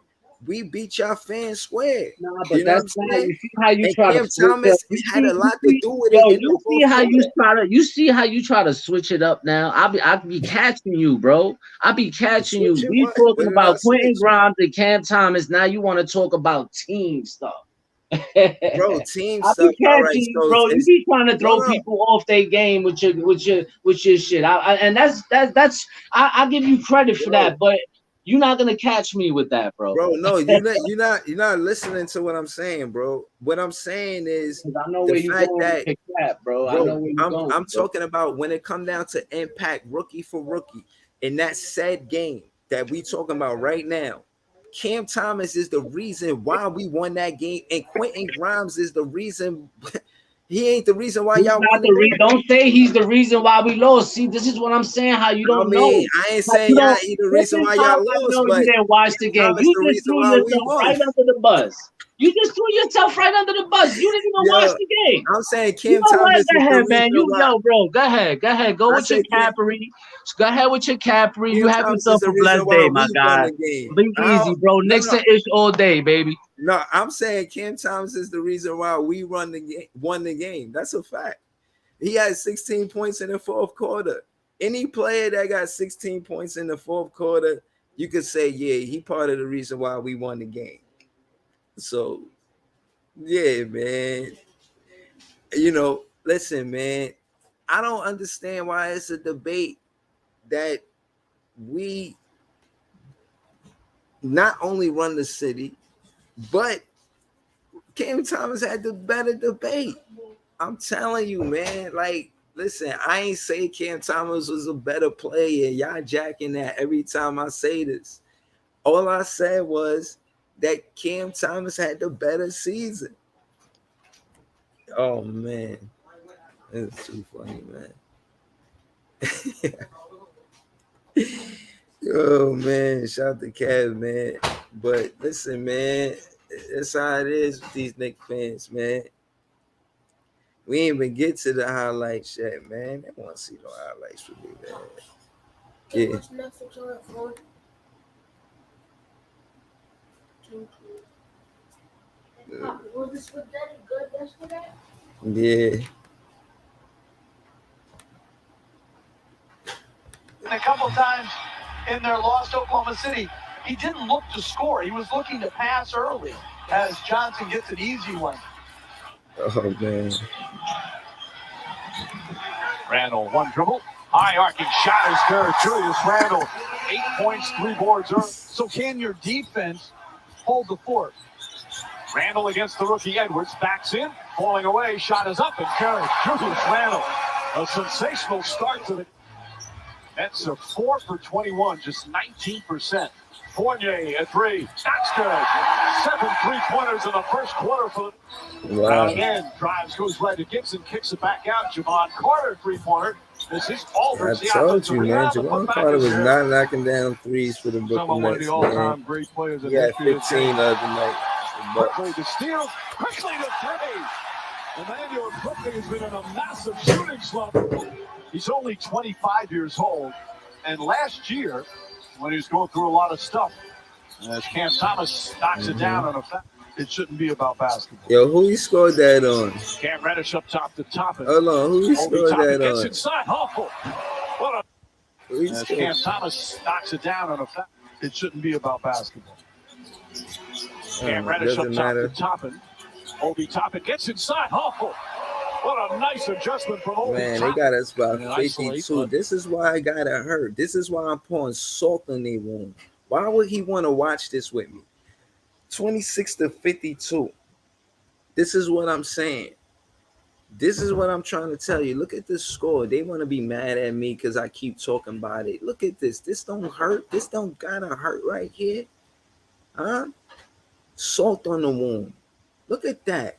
we beat y'all fans square. Nah, but that's not. You see how you try to. Thomas had a lot to do with it. You see how you try to. You see how you try to switch it up now. I be catching you, bro. I be catching you. We talking about Quentin Grimes and Cam Thomas. Now you want to talk about team stuff. Bro, team stuff. Right, so bro, you be trying to throw people off their game with your shit. And that's I give you credit for that, but. You're not gonna catch me with that, bro. Bro, no, you're not listening to what I'm saying, bro. What I'm saying is I know where you're going, bro. I know where you're going. I'm talking about when it come down to impact rookie for rookie in that said game that we talking about right now. Cam Thomas is the reason why we won that game, and Quentin Grimes is the reason. He ain't the reason why y'all won. Don't say he's the reason why we lost. See, this is what I'm saying. How you don't know. I ain't saying y'all ain't the reason why y'all lost. But you didn't watch the game. You just threw yourself right under the bus. You just threw yourself right under the bus. You didn't even watch the game. I'm saying Cam Thomas. Go ahead, man. Bro. Go ahead. Go with your Capri. Go ahead with your Capri. You have yourself a blessed day, my guy. Be easy, bro. Knicks and ish all day, baby. No, I'm saying Cam Thomas is the reason why we won the game. That's a fact. He had 16 points in the fourth quarter. Any player that got 16 points in the fourth quarter, you could say, yeah, he part of the reason why we won the game. So, yeah, man. Listen, man. I don't understand why it's a debate that we not only run the city, but Cam Thomas had the better debate. I'm telling you, man. Like, listen, I ain't say Cam Thomas was a better player. Y'all jacking that every time I say this. All I said was that Cam Thomas had the better season. Oh, man. It's too funny, man. Oh, man. Shout out to Kev, man. But listen, man, that's how it is with these Knicks fans, man. We ain't even get to the highlights yet, man. They want to see the highlights for me, man. Yeah. Netflix on that phone. Was the spaghetti good yesterday? Yeah. A couple times in their loss to Oklahoma City, he didn't look to score. He was looking to pass early as Johnson gets an easy one. Oh, man. Randall, one dribble. High arcing shot is good. Julius Randall, 8 points, 3 boards. So can your defense hold the fort? Randall against the rookie Edwards. Backs in, falling away. Shot is up and carried. Julius Randall, a sensational start to the... Nets are 4 for 21, just 19%. Fournier at 3. That's good. 7 3-pointers in the first quarter for the... Wow. Again, drives, goes right to Gibson, kicks it back out. Javon Carter, 3-pointer. This is Aldridge. I told you, man. Javon Carter was not knocking down threes for the Brooklyn Nets, man. Great players he had 15 the other night. Quickly to steal, quickly to 3. Emmanuel Quickly has been in a massive shooting slump. He's only 25 years old. And last year, when he was going through a lot of stuff, as Cam Thomas knocks it down on a foul, it shouldn't be about basketball. Yo, who he scored that on? Cam Reddish up top to top. Hold on, who he scored that gets on? Inside, Hoffel. What a... As Cam Thomas knocks it down on a foul, it shouldn't be about basketball. Cam Reddish up top to Toppin. Obi Toppin gets inside. Hoffel. What a nice adjustment from Obi. Man, they got us about 52. This is why I got to hurt. This is why I'm pouring salt on their wound. Why would he want to watch this with me? 26-52. This is what I'm saying. This is what I'm trying to tell you. Look at this score. They want to be mad at me because I keep talking about it. Look at this. This don't hurt. This don't gotta hurt right here. Huh? Salt on the wound. Look at that.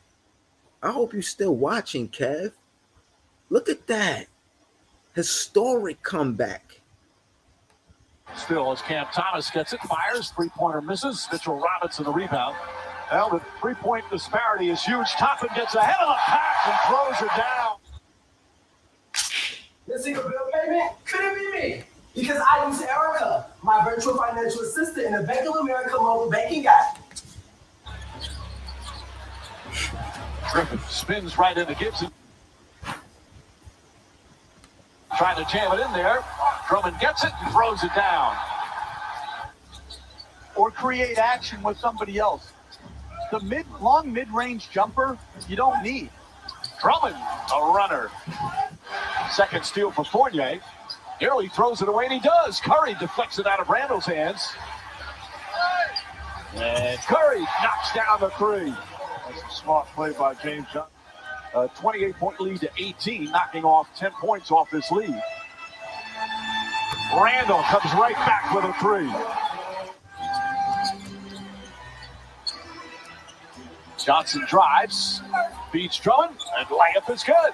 I hope you're still watching, Kev. Look at that. Historic comeback. Still, as Cam Thomas gets it, fires, 3-pointer misses. Mitchell Robinson the rebound. Well, the 3-point disparity is huge. Toppin gets ahead of the pack and throws it down. This single bill payment couldn't be me because I use Erica, my virtual financial assistant in the Bank of America mobile banking app. Griffin spins right into Gibson. Trying to jam it in there. Drummond gets it and throws it down. Or create action with somebody else. The long mid-range jumper, you don't need. Drummond, a runner. Second steal for Fournier. Nearly throws it away, and he does. Curry deflects it out of Randall's hands. And Curry knocks down the 3. That's a smart play by James Johnson. A 28-point lead to 18, knocking off 10 points off this lead. Randall comes right back with a 3. Johnson drives, beats Drummond, and layup is good.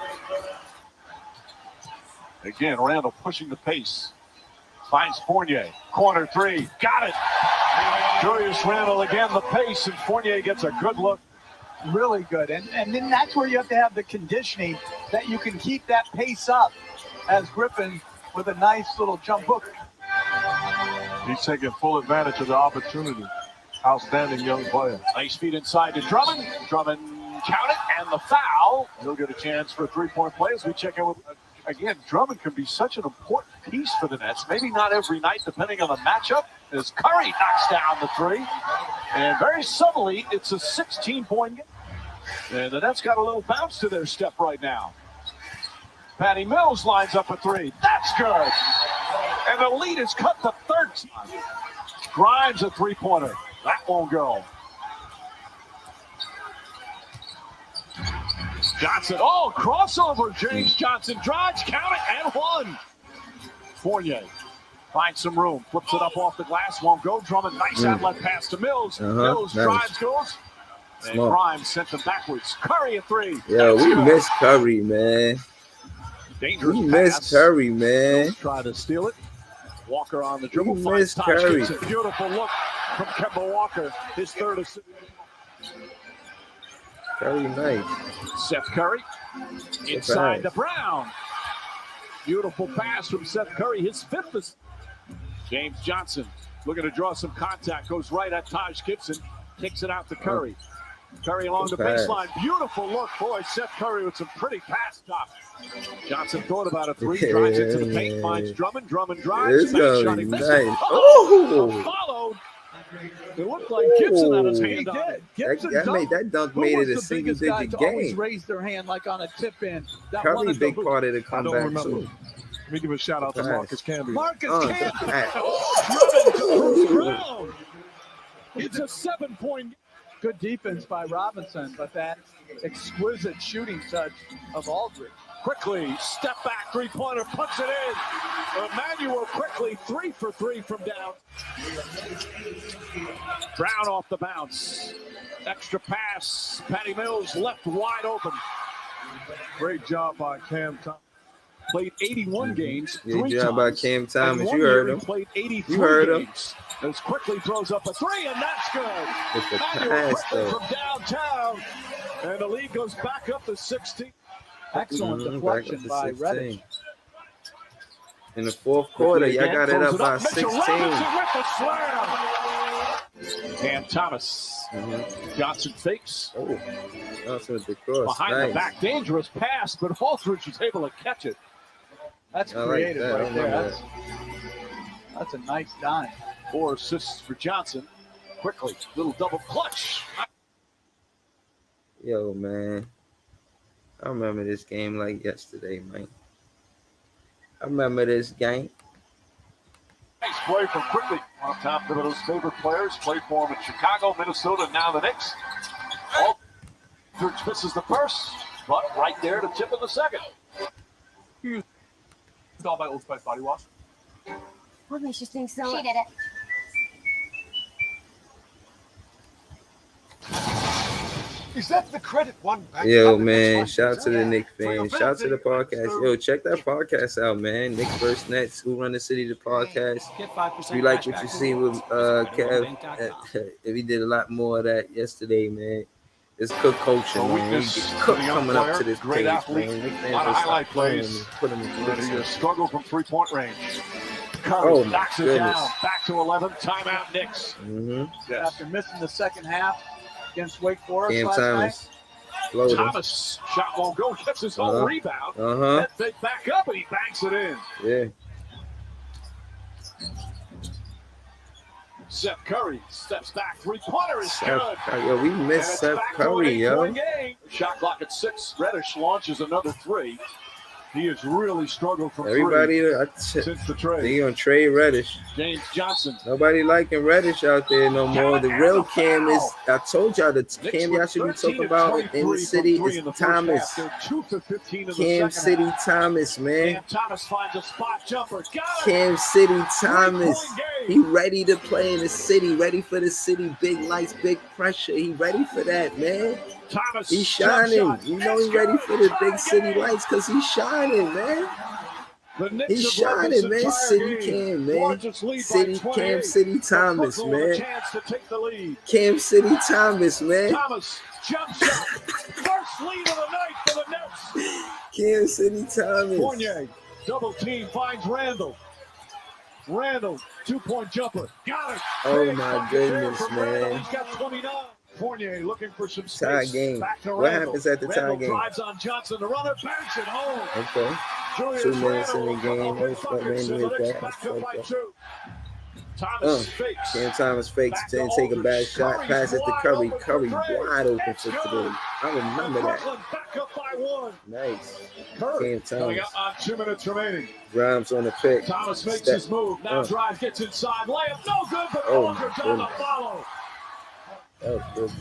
Again, Randall pushing the pace. Finds Fournier, corner 3, got it. Julius Randall again, the pace, and Fournier gets a good look. Really good. And then that's where you have to have the conditioning that you can keep that pace up as Griffin with a nice little jump hook. He's taking full advantage of the opportunity. Outstanding young player. Nice feed inside to Drummond. Drummond count it and the foul. He'll get a chance for a 3-point play as we check in with... Again, Drummond can be such an important piece for the Nets. Maybe not every night, depending on the matchup, as Curry knocks down the 3. And very subtly, it's a 16-point game. And the Nets got a little bounce to their step right now. Patty Mills lines up a 3. That's good. And the lead is cut to 13. Grimes a three-pointer. That won't go. Johnson. Oh, crossover. James Johnson drives, count it, and one. Fournier finds some room. Flips it up off the glass. Won't go. Drummond, nice outlet pass to Mills. Mills nice. drives, goes. And Grimes sent them backwards. Curry a three. Yo, we miss Curry, man. Dangerous we miss Curry, man. Mills try to steal it. Walker on the dribble. We miss Curry. Beautiful look from Kemba Walker. His third assist. Curry nice. Seth Curry inside to Brown. Beautiful pass from Seth Curry. His fifth assist. James Johnson looking to draw some contact. Goes right at Taj Gibson. Kicks it out to Curry. Curry along the baseline. Beautiful look. Boy, Seth Curry with some pretty pass stops. Johnson thought about a three. Drives into the paint. Finds Drummond. Drummond drives. Nice. Followed. It looked like Gibson had his hand on it. That dunk made it a single-digit game. Always raise their hand like on a tip-in. Curry big part of the comeback, too. Let me give a shout-out to Marcus Camby. Marcus Camby. Brown. It's a 7-point. Good defense by Robinson, but that exquisite shooting touch of Aldridge. Quickly, step back, three-pointer, puts it in. Emmanuel quickly, 3 for 3 from down. Brown off the bounce. Extra pass. Patty Mills left wide open. Great job by Cam Thomas. Played 81 games. Good job by Cam Thomas. You heard him. Played 83 you heard him. As quickly throws up a three, and that's good. It's a pass, though. From downtown. And the lead goes back up to 16. Excellent deflection by Reddish. In the fourth quarter, y'all got it up by 16. Cam Thomas. Johnson fakes. Oh, Johnson with the cross. Behind the back, dangerous pass, but Aldridge was able to catch it. That's creative right there. That's a nice dime. 4 assists for Johnson. Quickly, little double clutch. Yo, man. I remember this game like yesterday, man. I remember this game. Nice play from Quickly. One of Tom Thibodeau's favorite players. Played for him in Chicago, Minnesota, now the Knicks. Aldridge misses the first, but right there to tip of the second. It's all by Old Spice Body Wash. What makes you think so? She did it. Is that the credit one? Yo, man, shout out to the Knicks fans. Shout out to the podcast. Yo, check that podcast out, man. Knicks vs. Nets, Who Run the City, the podcast. If you like what you see with Kev, we did a lot more of that yesterday, man. It's good coaching, man. Cook coming up to this great page, athlete. man. A lot of highlight plays. Put him in The struggle from three-point range. Curry knocks it down. Back to 11. Timeout, Knicks. Yes. After missing the second half against Wake Forest Cam last Thomas. night. Thomas shot won't go. Gets his whole rebound. That fake back up and he banks it in. Yeah. Seth Curry steps back. Three-pointer is good. Yo, we miss Seth Curry, yo. Shot clock at 6. Reddish launches another 3. He has really struggled from Everybody since the trade. They gonna trade Reddish. James Johnson. Nobody liking Reddish out there no more. The real Cam is, I told y'all, the Cam y'all should be talking about in the city is Thomas. Cam City Thomas, man. Cam Thomas finds a spot jumper. Cam City Thomas. He ready to play in the city, ready for the city. Big lights, big pressure. He ready for that, man. Thomas, he's shining. You know he ready for the big city lights because he's shining, man. He's shining, man. City Cam, man. City Cam City Thomas, man. Cam City Thomas, man. Thomas jump shot. First lead of the night for the Nets. Cam City Thomas. Fournier, double team, finds Randall. Randall, 2-point jumper. Got it. Oh, my goodness, man. He's got 29. Fournier looking for some space. Tie game. Back to what happens at the tie game? Drives on Johnson. The runner banks it home. Okay. Julius 2 minutes in the game. Thomas fakes. Cam Thomas fakes. Then take a bad shot. Pass it to Curry. Curry wide open for 3. I remember that. Back up by 1. Nice. Curry Cam coming Thomas. up on 2 minutes remaining. Grimes on the pick. Thomas makes his move. Now drive, gets inside. Layup, no good, but Aldridge on the follow. That was good.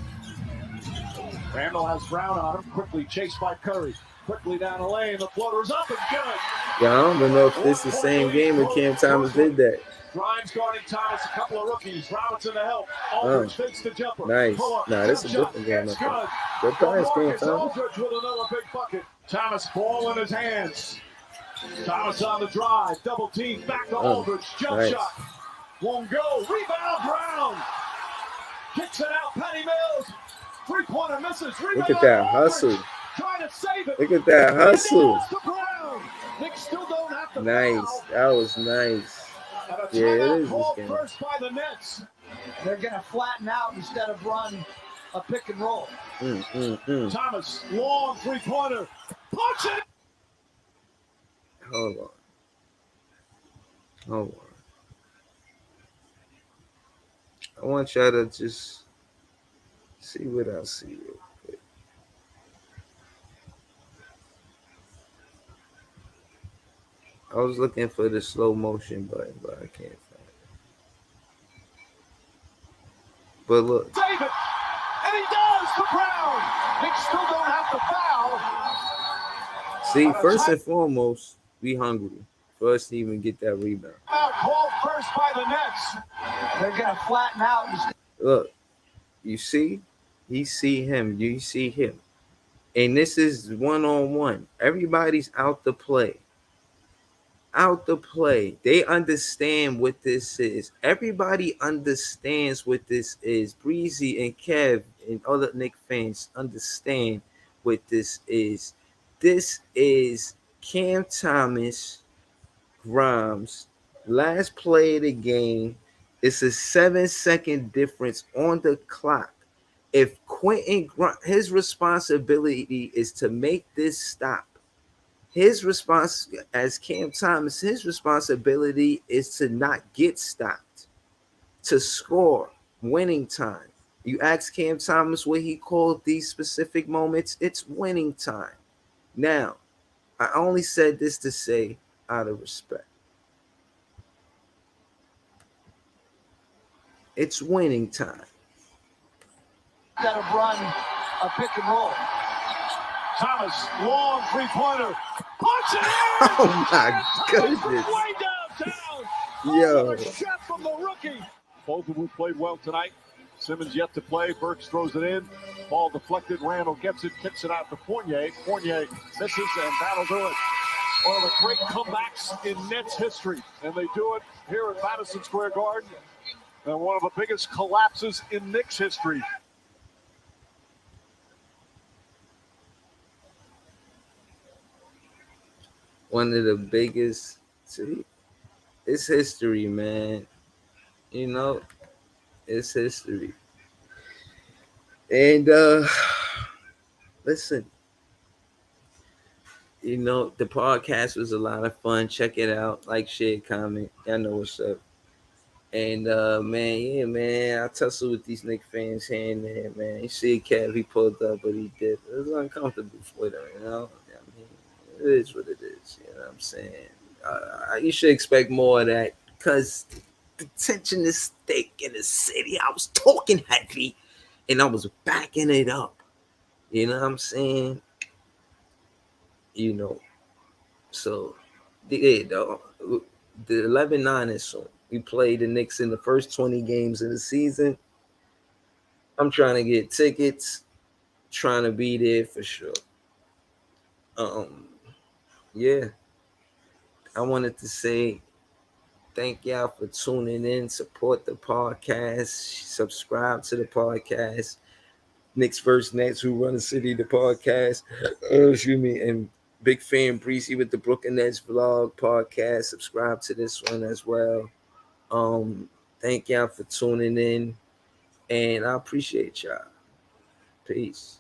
Randall has Brown on him. Quickly chased by Curry. Quickly down the lane. The floater's up and good. Yeah, I don't even know if this is the same game where Cam Thomas did that. Grimes guarding Thomas, a couple of rookies. Robinson to help. Aldridge fakes the jumper. Nice. Nah, this is a different game. Good pass, Cam Thomas. Aldridge with another big bucket. Thomas, ball in his hands. Thomas on the drive. Double team. Back to Aldridge. Jump shot. Won't go. Rebound, Brown. Kicks it out. Patty Mills. Three-pointer misses. Rebound. Look at that hustle. Trying to save it. Look at that hustle. Knicks still don't have to nice. That was nice. Yeah, it is this game. First by the Nets. They're going to flatten out instead of run a pick and roll. Thomas, long three-pointer. Punch it. Hold on. I want y'all to just see what I see real quick. I was looking for the slow motion button, but I can't find it. But look. Save it! And he does for Brown! They still don't have to foul. See, first and foremost, we hungry for us to even get that rebound. Called first by the Nets. They're going to flatten out. Look, you see? You see him. You see him. And this is one-on-one. Everybody's out to play. They understand what this is. Everybody understands what this is. Breezy and Kev and other Knicks fans understand what this is. This is Cam Thomas, Grimes, last play of the game. It's a 7-second difference on the clock. If Quentin Grimes, his responsibility is to make this stop. His response as Cam Thomas, his responsibility is to not get stopped, to score winning time. You ask Cam Thomas what he called these specific moments, it's winning time. Now, I only said this to say out of respect. It's winning time. Got to run a pick and roll. Thomas, long three-pointer. Punch it in! Oh my goodness. Way downtown. Yo. Shot from the rookie. Both of them played well tonight. Simmons yet to play. Burks throws it in. Ball deflected. Randall gets it, kicks it out to Fournier. Fournier misses, and that'll do it. One of the great comebacks in Nets history. And they do it here at Madison Square Garden. And one of the biggest collapses in Knicks history. One of the biggest. See, it's history, man. You know, it's history. And listen, you know, the podcast was a lot of fun. Check it out. Like, share, comment. Y'all know what's up. And man, I tussle with these Knicks fans here and there, man. You see Kev, he pulled up, but he did. It was uncomfortable for them, you know. I mean, it is what it is. You know what I'm saying? You should expect more of that because the tension is thick in the city. I was talking heavy, and I was backing it up. You know what I'm saying? You know, so yeah, dog. The 11-9 is soon. We played the Knicks in the first 20 games of the season. I'm trying to get tickets, trying to be there for sure. Yeah. I wanted to say thank y'all for tuning in. Support the podcast. Subscribe to the podcast. Knicks vs. Nets, who run the city, the podcast. Excuse me. And big fan Breezy with the Brooklyn Nets vlog podcast. Subscribe to this one as well. Thank y'all for tuning in, and I appreciate y'all. Peace.